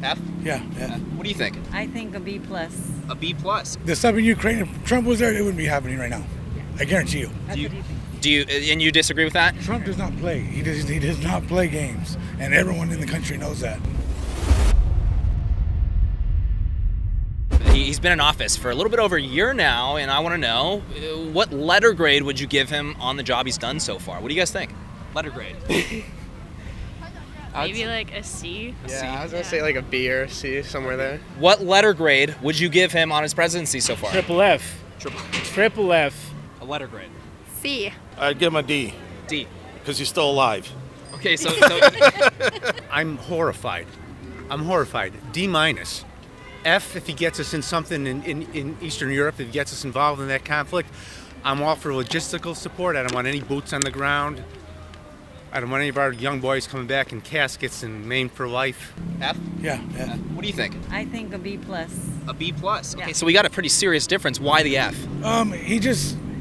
F? Yeah. What do you think? I think a B plus. A B plus. The stuff in Ukraine, if Trump was there, it wouldn't be happening right now. I guarantee you. That's what do you think? Do you and you disagree with that? Trump does not play. He does not play games, and everyone in the country knows that. He's been in office for a little bit over a year now, and I want to know what letter grade would you give him on the job he's done so far? What do you guys think? Letter grade. Maybe like a C. I was gonna say like a B or a C, somewhere there. What letter grade would you give him on his presidency so far? Triple F. Triple F. A letter grade. C. I'd give him a D. D. Because he's still alive. Okay, so I'm horrified. D minus. F if he gets us in something in Eastern Europe, if he gets us involved in that conflict. I'm all for logistical support. I don't want any boots on the ground. I don't want any of our young boys coming back in caskets and maimed for life. F? Yeah. What do you think? I think a B plus. A B plus. Okay, Yeah. so we got a pretty serious difference. Why the F?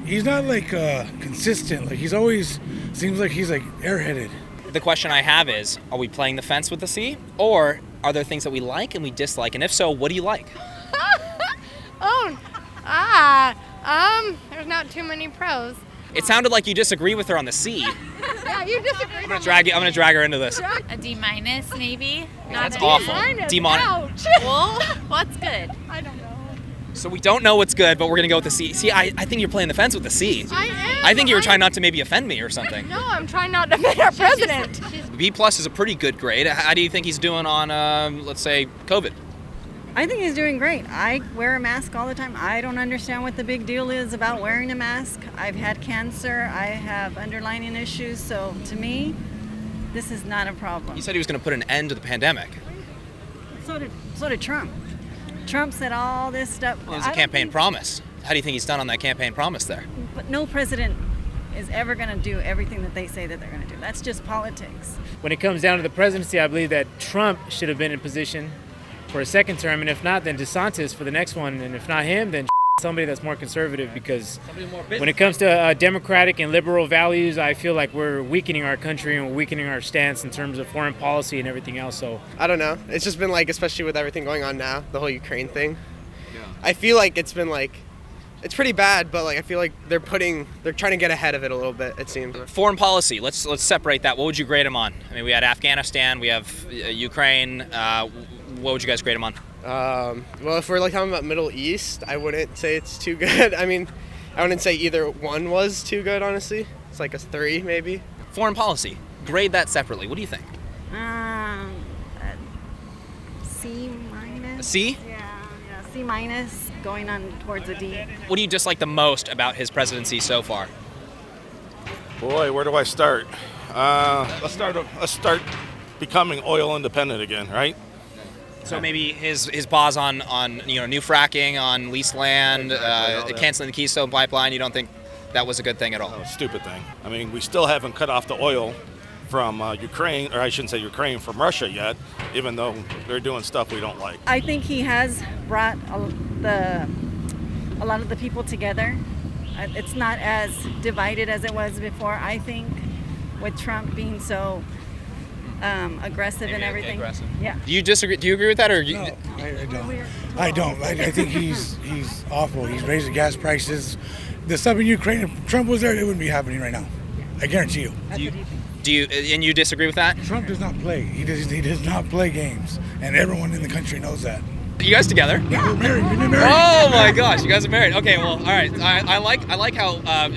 He's not like consistent. Like he's always seems like he's like airheaded. The question I have is, are we playing the fence with the C? Or are there things that we like and we dislike? And if so, what do you like? There's not too many pros. It sounded like you disagree with her on the C. Yeah, you disagree. I'm gonna drag her into this. A D minus, maybe. That's awful. Demon. Well, what's good? I don't know. So we don't know what's good, but we're gonna go with the C. See, I think you're playing the fence with the C. I am. I think you were trying not to maybe offend me or something. No, I'm trying not to offend our president. B plus is a pretty good grade. How do you think he's doing on, let's say, COVID? I think he's doing great. I wear a mask all the time. I don't understand what the big deal is about wearing a mask. I've had cancer. I have underlying issues. So to me, this is not a problem. He said he was going to put an end to the pandemic. So did Trump. Trump said all this stuff. Well, it was a campaign promise. How do you think he's done on that campaign promise there? But no president is ever going to do everything that they say that they're going to do. That's just politics. When it comes down to the presidency, I believe that Trump should have been in position for a second term, and if not, then DeSantis for the next one, and if not him, then somebody that's more conservative, because when it comes to democratic and liberal values, I feel like we're weakening our country and we're weakening our stance in terms of foreign policy and everything else. So I don't know. It's just been like, especially with everything going on now, the whole Ukraine thing. Yeah. I feel like it's been like, it's pretty bad, but like I feel like they're trying to get ahead of it a little bit, it seems. Foreign policy. Let's separate that. What would you grade him on? I mean, we had Afghanistan, we have Ukraine. What would you guys grade him on? Well, if we're like talking about Middle East, I wouldn't say it's too good. I mean, I wouldn't say either one was too good, honestly. It's like a 3, maybe. Foreign policy. Grade that separately. What do you think? C minus. A C? Yeah, C minus, going on towards a D. What do you dislike the most about his presidency so far? Boy, where do I start? Let's start becoming oil independent again, right? So maybe his pause on new fracking on leased land, canceling the Keystone Pipeline. You don't think that was a good thing at all? Oh, stupid thing. I mean, we still haven't cut off the oil from Ukraine, or I shouldn't say Ukraine, from Russia yet, even though they're doing stuff we don't like. I think he has brought a lot of the people together. It's not as divided as it was before, I think, with Trump being so aggressive and everything. Aggressive. Yeah. Do you disagree? Do you agree with that, or you? No, I don't. I think he's awful. He's raising gas prices. The stuff in Ukraine, if Trump was there, it wouldn't be happening right now. I guarantee you. That's what do you think? Do you and you disagree with that? Trump does not play. He does not play games, and everyone in the country knows that. You guys together? Yeah, we're married. We've been married. Oh my gosh, you guys are married. Okay, well, all right. I like how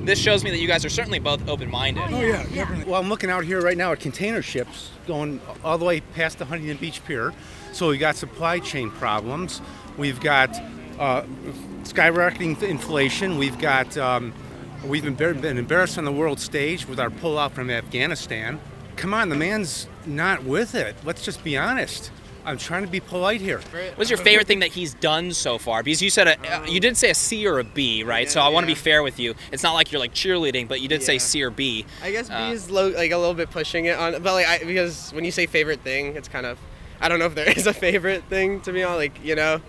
this shows me that you guys are certainly both open-minded. Oh yeah, definitely. Well, I'm looking out here right now at container ships going all the way past the Huntington Beach Pier. So we got supply chain problems. We've got skyrocketing inflation. We've been embarrassed on the world stage with our pullout from Afghanistan. Come on, the man's not with it. Let's just be honest. I'm trying to be polite here. What's your favorite thing that he's done so far? Because you said you did say a C or a B, right? So I want to be fair with you. It's not like you're like cheerleading, but you did say C or B. I guess B is like a little bit pushing it on, but like because when you say favorite thing, it's kind of, I don't know if there is a favorite thing, to be honest. Like,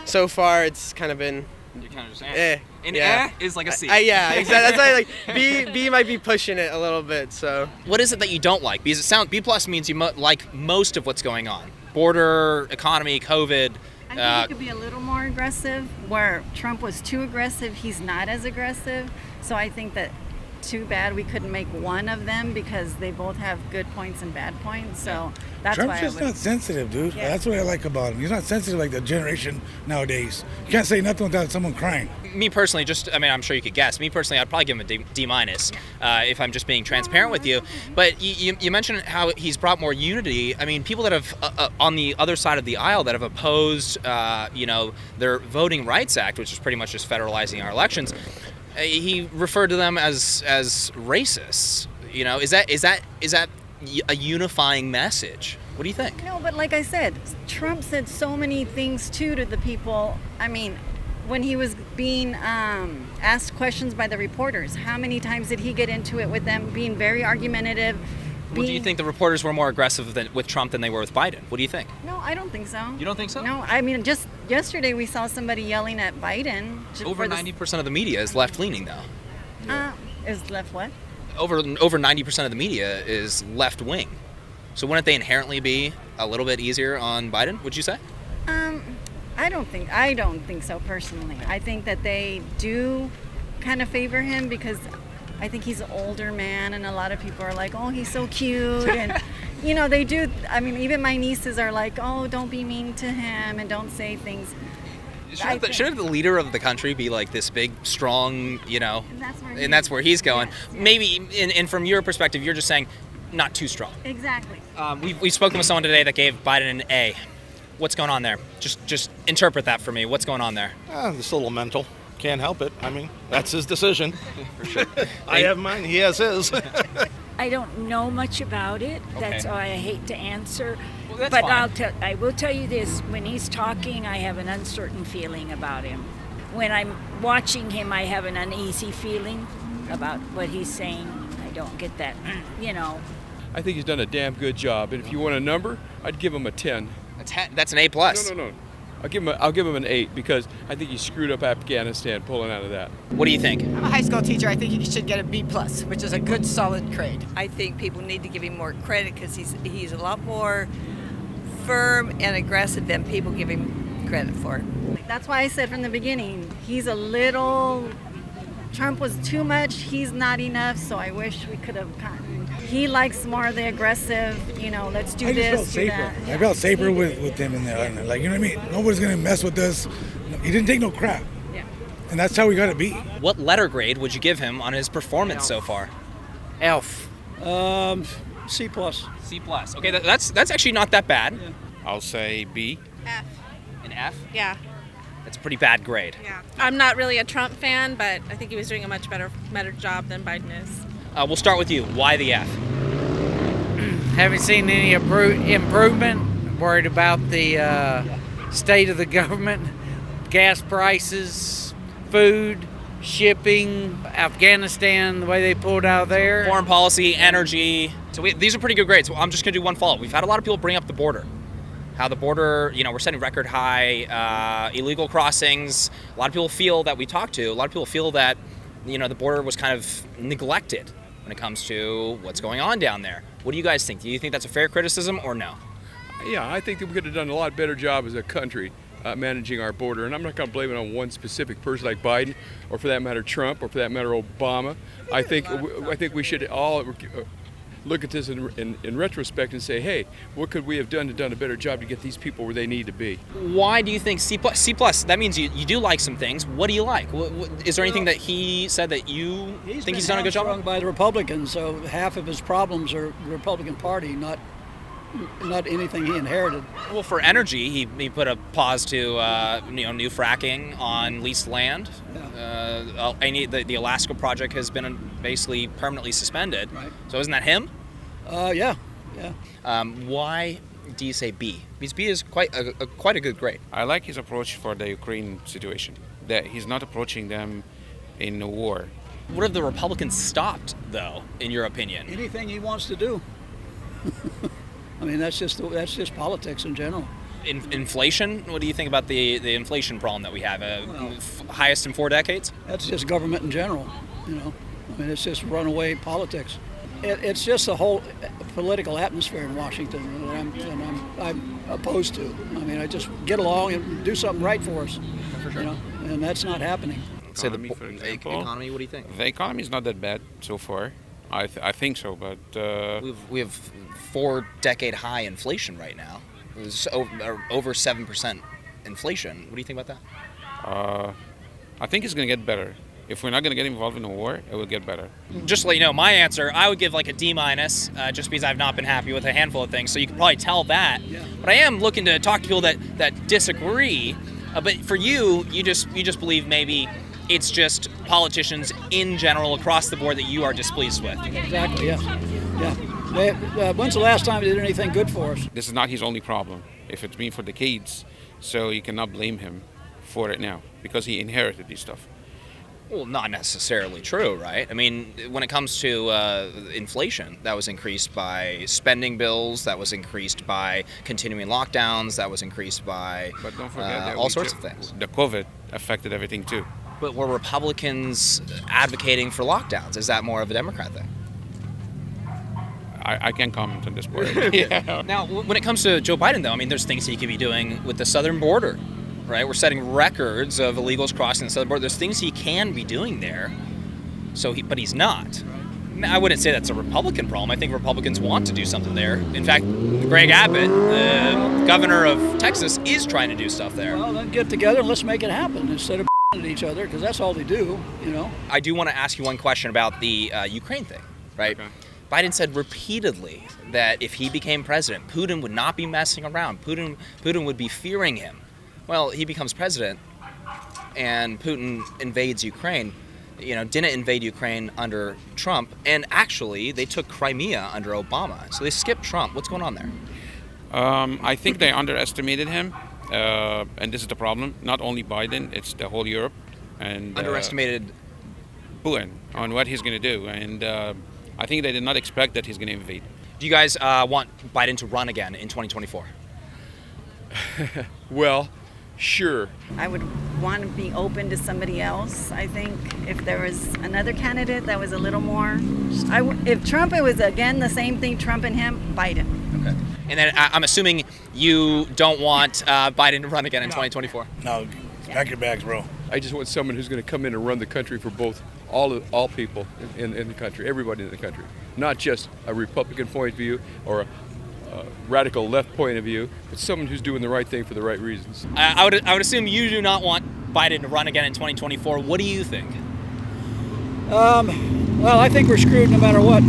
so far it's kind of been. You kind of just is like a C. Yeah, exactly. That's why like B might be pushing it a little bit. So what is it that you don't like? Because B plus means you like most of what's going on. border, economy, COVID. I think he could be a little more aggressive. Where Trump was too aggressive, he's not as aggressive. So I think that too bad we couldn't make one of them because they both have good points and bad points. So that's Trump's why just not sensitive, dude. Yeah. That's what I like about him. He's not sensitive like the generation nowadays. You can't say nothing without someone crying. Me personally, I'm sure you could guess. Me personally, I'd probably give him a D minus if I'm just being transparent with you. But you mentioned how he's brought more unity. I mean, people that have on the other side of the aisle that have opposed, their Voting Rights Act, which is pretty much just federalizing our elections. He referred to them as racists. Is that a unifying message? What do you think? No, but like I said, Trump said so many things too to the people. I mean, when he was being asked questions by the reporters, how many times did he get into it with them, being very argumentative? Well, do you think the reporters were more aggressive with Trump than they were with Biden? What do you think? No, I don't think so. You don't think so? No, I mean, just yesterday we saw somebody yelling at Biden. Over 90% of the media is left-leaning, though. Is left what? Over 90% of the media is left-wing. So wouldn't they inherently be a little bit easier on Biden, would you say? I don't think so personally. I think that they do kind of favor him because I think he's an older man, and a lot of people are like, oh, he's so cute. And, they do. I mean, even my nieces are like, oh, don't be mean to him and don't say things. Shouldn't the leader of the country be like this big, strong, And that's where he's going? Yes. Maybe, and from your perspective, you're just saying not too strong. Exactly. We've spoken with someone today that gave Biden an A. What's going on there? Just interpret that for me. What's going on there? Just a little mental. Can't help it. I mean, that's his decision. For sure. I have mine. He has his. I don't know much about it. Okay. That's why I hate to answer. Well, that's but fine. I will tell you this. When he's talking, I have an uncertain feeling about him. When I'm watching him, I have an uneasy feeling about what he's saying. I don't get that, I think he's done a damn good job. And if you want a number, I'd give him a 10. A 10? That's an A+. No. I'll give him an 8 because I think he screwed up Afghanistan pulling out of that. What do you think? I'm a high school teacher. I think he should get a B+, which is a good, solid grade. I think people need to give him more credit because he's a lot more firm and aggressive than people give him credit for. That's why I said from the beginning, Trump was too much, he's not enough, so I wish we could have gotten. He likes more of the aggressive, let's do this, do that. I felt safer with him in there. Like, you know what I mean? Nobody's going to mess with us. He didn't take no crap. Yeah. And that's how we got to be. What letter grade would you give him on his performance so far? Elf. C+. C+. Okay, that's actually not that bad. Yeah. I'll say B. F. An F? Yeah. That's a pretty bad grade. Yeah. I'm not really a Trump fan, but I think he was doing a much better job than Biden is. We'll start with you. Why the F? Haven't seen any improvement. Worried about the state of the government, gas prices, food, shipping, Afghanistan, the way they pulled out of there. Foreign policy, energy. So these are pretty good grades. Well, I'm just going to do one follow-up. We've had a lot of people bring up the border. How the border, we're setting record high illegal crossings. A lot of people feel that we talked to, a lot of people feel that, the border was kind of neglected when it comes to what's going on down there. What do you guys think? Do you think that's a fair criticism or no? Yeah, I think that we could have done a lot better job as a country managing our border. And I'm not going to blame it on one specific person like Biden, or for that matter Trump, or for that matter Obama. I think we should all look at this in retrospect and say, hey, what could we have done a better job to get these people where they need to be? Why do you think C+? That means you do like some things. What do you like? Is there anything that he said that you think he's done a good job on? By the Republicans, so half of his problems are the Republican Party, not anything he inherited. Well, for energy, he put a pause to new fracking on leased land. Yeah. The Alaska project has been basically permanently suspended. Right. So isn't that him? Yeah. Why do you say B? Because B is quite a good grade. I like his approach for the Ukraine situation, that he's not approaching them in a war. What have the Republicans stopped, though, in your opinion? Anything he wants to do. I mean, that's just politics in general. Inflation? What do you think about the inflation problem that we have? Highest in 4 decades? That's just government in general, I mean, it's just runaway politics. It's just the whole political atmosphere in Washington, and opposed to. I mean, I just get along and do something right for us. For sure. You know, and that's not happening. Say the Economy, for example. economy. What do you think? The economy is not that bad so far. I think so, but We have 4-decade high inflation right now. It's over 7% inflation. What do you think about that? I think it's going to get better. If we're not going to get involved in a war, it will get better. Just to let you know, my answer, I would give like a D-, just because I've not been happy with a handful of things. So you can probably tell that. Yeah. But I am looking to talk to people that disagree. But for you, you just believe maybe it's just politicians in general across the board that you are displeased with. Exactly. Yeah. Yeah. When's the last time they did anything good for us? This is not his only problem. If it's been for decades, so you cannot blame him for it now because he inherited this stuff. Well, not necessarily true, right? I mean, when it comes to inflation, that was increased by spending bills, that was increased by continuing lockdowns, that was increased by But don't forget that all sorts of things. The COVID affected everything too. But were Republicans advocating for lockdowns? Is that more of a Democrat thing? I can't comment on this part. Yeah. Now, when it comes to Joe Biden, though, I mean, there's things he could be doing with the southern border, right? We're setting records of illegals crossing the southern border. There's things he can be doing there, but he's not. I wouldn't say that's a Republican problem. I think Republicans want to do something there. In fact, Greg Abbott, the governor of Texas, is trying to do stuff there. Well, then get together and let's make it happen instead of at each other, because that's all they do, you know. I do want to ask you one question about the Ukraine thing, right? Okay. Biden said repeatedly that if he became president, Putin would not be messing around. Putin would be fearing him. Well, he becomes president, and Putin invades Ukraine. You know, didn't invade Ukraine under Trump, and actually they took Crimea under Obama. So they skipped Trump. What's going on there? I think they underestimated him, and this is the problem. Not only Biden, it's the whole Europe. And Underestimated Putin on what he's going to do. And I think they did not expect that he's going to invade. Do you guys want Biden to run again in 2024? Well, sure. I would want to be open to somebody else. I think if there was another candidate that was a little more, if Trump, it was again the same thing, Trump and him, Biden. Okay. And then I'm assuming you don't want Biden to run again in 2024. No, pack your bags, bro. I just want someone who's going to come in and run the country for both all people in the country, everybody in the country, not just a Republican point of view or a radical left point of view, but someone who's doing the right thing for the right reasons. I would assume you do not want Biden to run again in 2024. What do you think? Well, I think we're screwed no matter what.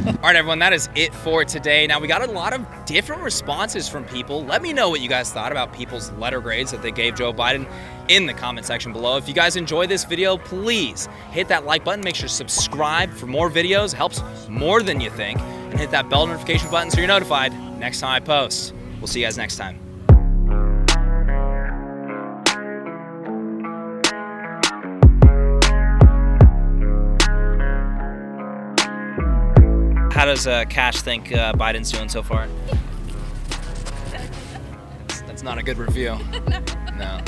All right, everyone, that is it for today. Now, we got a lot of different responses from people. Let me know what you guys thought about people's letter grades that they gave Joe Biden in the comment section below. If you guys enjoyed this video, please hit that like button. Make sure to subscribe for more videos. It helps more than you think. And hit that bell notification button so you're notified next time I post. We'll see you guys next time. How does Cash think Biden's doing so far? That's not a good review. No.